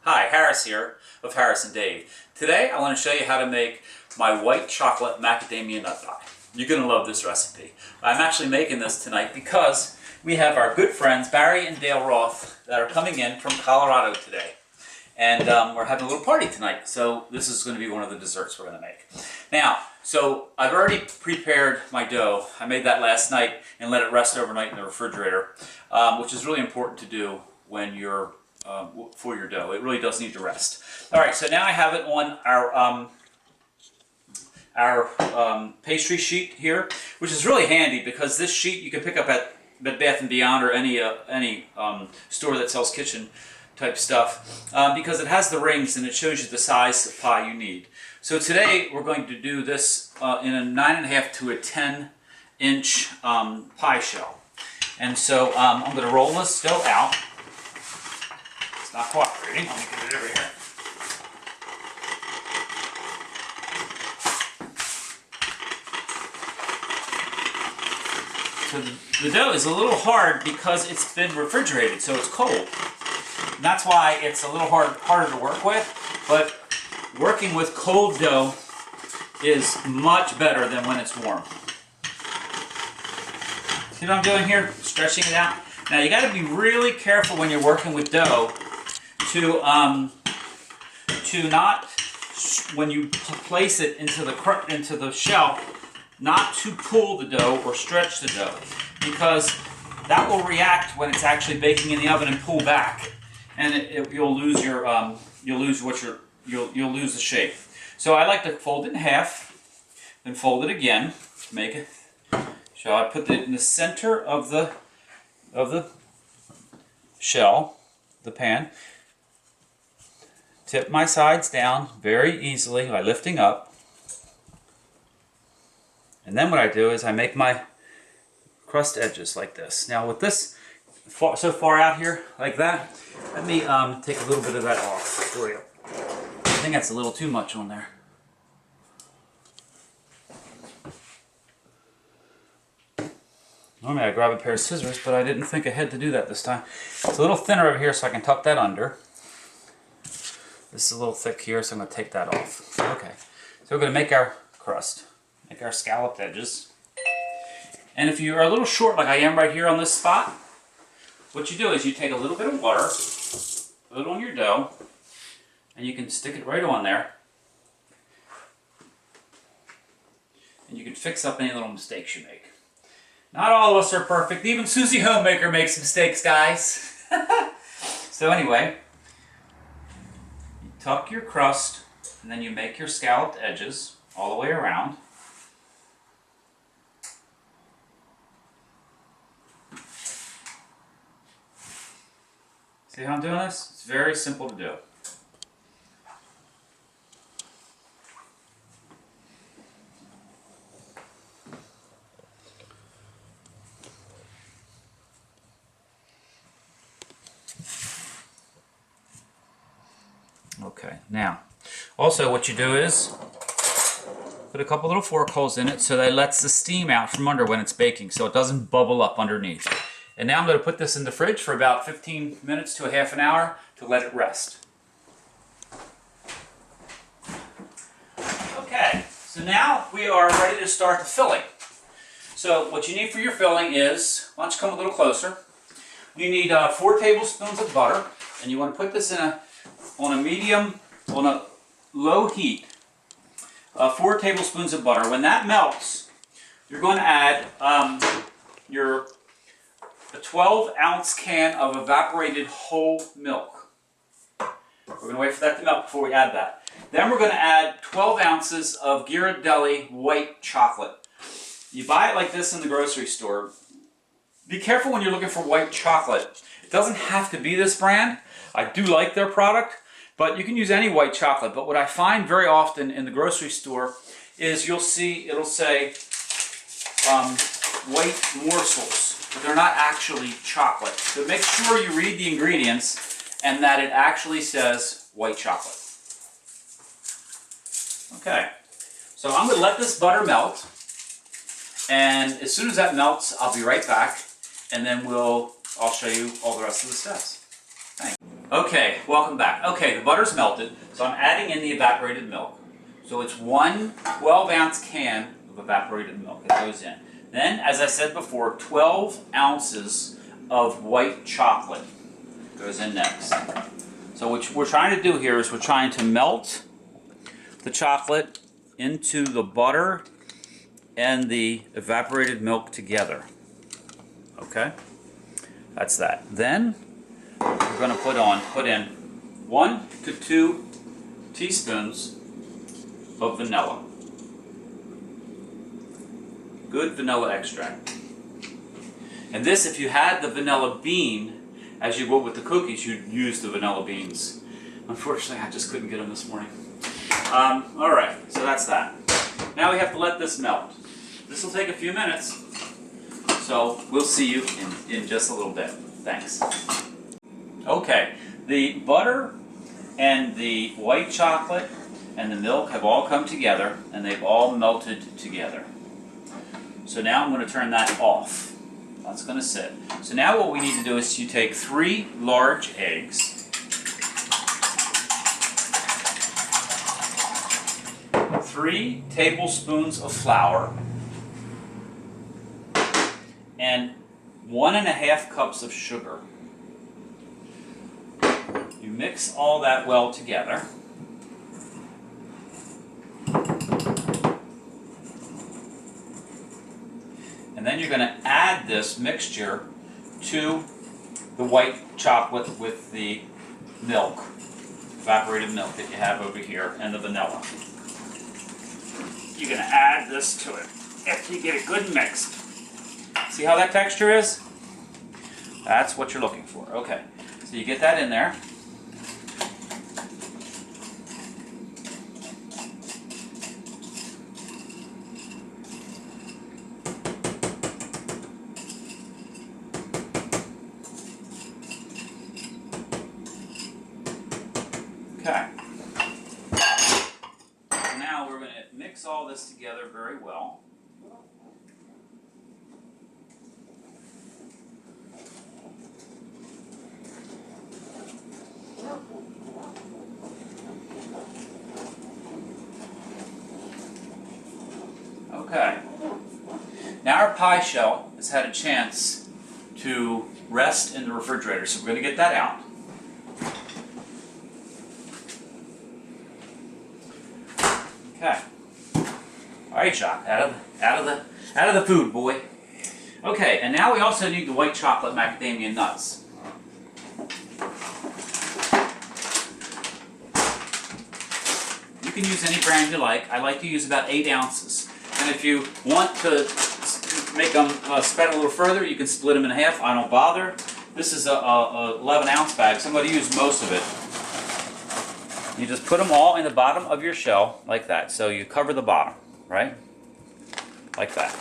Hi, Harris here of Harris and Dave. Today I want to show you how to make my white chocolate macadamia nut pie. You're going to love this recipe. I'm actually making this tonight because we have our good friends Barry and Dale Roth that are coming in from Colorado today. And we're having a little party tonight, so this is going to be one of the desserts we're going to make. Now, so I've already prepared my dough. I made that last night and let it rest overnight in the refrigerator, which is really important to do when you're for your dough. It really does need to rest. All right, so now I have it on our pastry sheet here, which is really handy because this sheet you can pick up at Bed Bath & Beyond or any store that sells kitchen type stuff because it has the rings and it shows you the size of pie you need. So today we're going to do this in a 9.5 to a 10-inch pie shell. And so I'm going to roll this dough out. It's not cooperating. Let me get it over here. So the dough is a little hard because it's been refrigerated, so it's cold. And that's why it's a little harder to work with, but working with cold dough is much better than when it's warm. See what I'm doing here? Stretching it out. Now you got to be really careful when you're working with dough to not, when you place it into the shell, not to pull the dough or stretch the dough, because that will react when it's actually baking in the oven and pull back, and you'll lose your you'll lose the shape. So I like to fold it in half, then fold it again to make it. So I put it in the center of the shell, the pan. Tip my sides down very easily by lifting up. And then what I do is I make my crust edges like this. Now with this so far out here like that, let me take a little bit of that off for you. I think that's a little too much on there. Normally I grab a pair of scissors, but I didn't think ahead to do that this time. It's a little thinner over here, so I can tuck that under. This is a little thick here, so I'm going to take that off. Okay, so we're going to make our crust, make our scalloped edges. And if you are a little short like I am right here on this spot, what you do is you take a little bit of water, put it on your dough, and you can stick it right on there. And you can fix up any little mistakes you make. Not all of us are perfect. Even Susie Homemaker makes mistakes, guys. So anyway, you tuck your crust, and then you make your scalloped edges all the way around. See how I'm doing this? It's very simple to do. Okay, now, also what you do is put a couple little fork holes in it so that it lets the steam out from under when it's baking so it doesn't bubble up underneath. And now I'm going to put this in the fridge for about 15 minutes to a half an hour to let it rest. Okay, so now we are ready to start the filling. So what you need for your filling is, why don't you come a little closer, you need 4 tablespoons of butter, and you want to put this on a low heat, 4 tablespoons of butter. When that melts, you're going to add a 12-ounce can of evaporated whole milk. We're going to wait for that to melt before we add that. Then we're going to add 12 ounces of Ghirardelli white chocolate. You buy it like this in the grocery store. Be careful when you're looking for white chocolate. It doesn't have to be this brand. I do like their product, but you can use any white chocolate. But what I find very often in the grocery store is you'll see it'll say white morsels, but they're not actually chocolate. So make sure you read the ingredients and that it actually says white chocolate. Okay, so I'm going to let this butter melt, and as soon as that melts, I'll be right back, and then I'll show you all the rest of the steps. Thanks. Okay, welcome back. Okay, the butter's melted, so I'm adding in the evaporated milk. So it's one 12-ounce can of evaporated milk that goes in. Then, as I said before, 12 ounces of white chocolate goes in next. So what we're trying to do here is we're trying to melt the chocolate into the butter and the evaporated milk together. Okay? That's that. Then we're going to put in 1 to 2 teaspoons of vanilla. Good vanilla extract. And this, if you had the vanilla bean, as you would with the cookies, you'd use the vanilla beans. Unfortunately, I just couldn't get them this morning. Alright, so that's that. Now we have to let this melt. This will take a few minutes, so we'll see you in just a little bit. Thanks. Okay, the butter and the white chocolate and the milk have all come together, and they've all melted together. So now I'm going to turn that off. That's going to sit. So now what we need to do is you take 3 large eggs, 3 tablespoons of flour, and 1½ cups of sugar. You mix all that well together. And then you're going to add this mixture to the white chocolate with the milk, evaporated milk that you have over here, and the vanilla. You're going to add this to it after you get it good mixed. See how that texture is? That's what you're looking for. Okay, so you get that in there. Okay. Now we're going to mix all this together very well. Okay. Now our pie shell has had a chance to rest in the refrigerator, so we're going to get that out. Okay. All right, Jacques, out of the food, boy. Okay, and now we also need the white chocolate macadamia nuts. You can use any brand you like. I like to use about 8 ounces. And if you want to make them spread a little further, you can split them in half. I don't bother. This is a 11-ounce bag, so I'm going to use most of it. You just put them all in the bottom of your shell, like that. So you cover the bottom, right? Like that.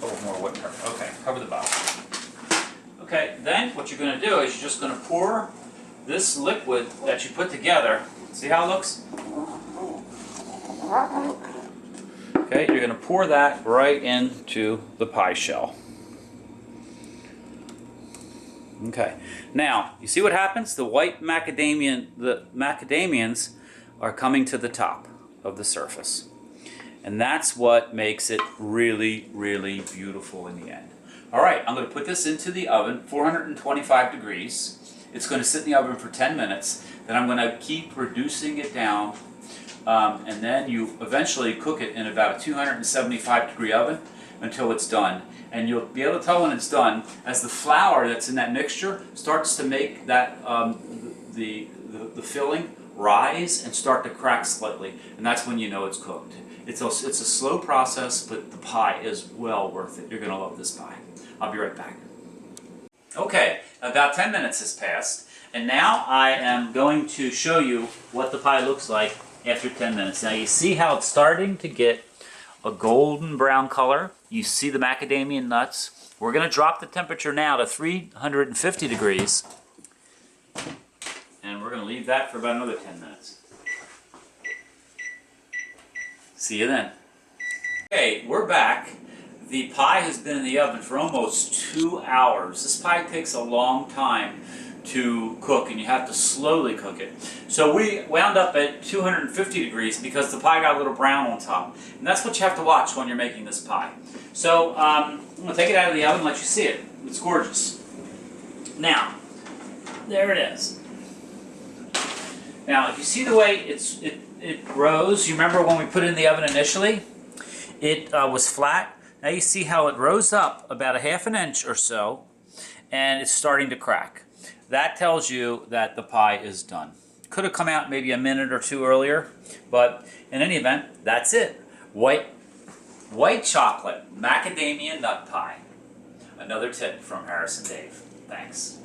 A little more wouldn't hurt. Okay, cover the bottom. Okay, then what you're going to do is you're just going to pour this liquid that you put together. See how it looks? Okay, you're going to pour that right into the pie shell. Okay, now you see what happens? The white macadamians are coming to the top of the surface. And that's what makes it really, really beautiful in the end. All right, I'm going to put this into the oven, 425 degrees. It's going to sit in the oven for 10 minutes. Then I'm going to keep reducing it down. And then you eventually cook it in about a 275 degree oven until it's done. And you'll be able to tell when it's done as the flour that's in that mixture starts to make that the filling rise and start to crack slightly, and that's when you know it's cooked. It's a slow process, but the pie is well worth it. You're going to love this pie. I'll be right back. Okay, about 10 minutes has passed, and now I am going to show you what the pie looks like after 10 minutes. Now you see how it's starting to get a golden brown color. You see the macadamia nuts. We're going to drop the temperature now to 350 degrees. And we're going to leave that for about another 10 minutes. See you then. Okay, we're back. The pie has been in the oven for almost 2 hours. This pie takes a long time to cook, and you have to slowly cook it. So we wound up at 250 degrees because the pie got a little brown on top. And that's what you have to watch when you're making this pie. So I'm going to take it out of the oven and let you see it. It's gorgeous. Now, there it is. Now, if you see the way it rose, you remember when we put it in the oven initially? It was flat. Now you see how it rose up about a half an inch or so, and it's starting to crack. That tells you that the pie is done. Could have come out maybe a minute or two earlier, but in any event, that's it. White chocolate macadamia nut pie. Another tip from Harris and Dave. Thanks.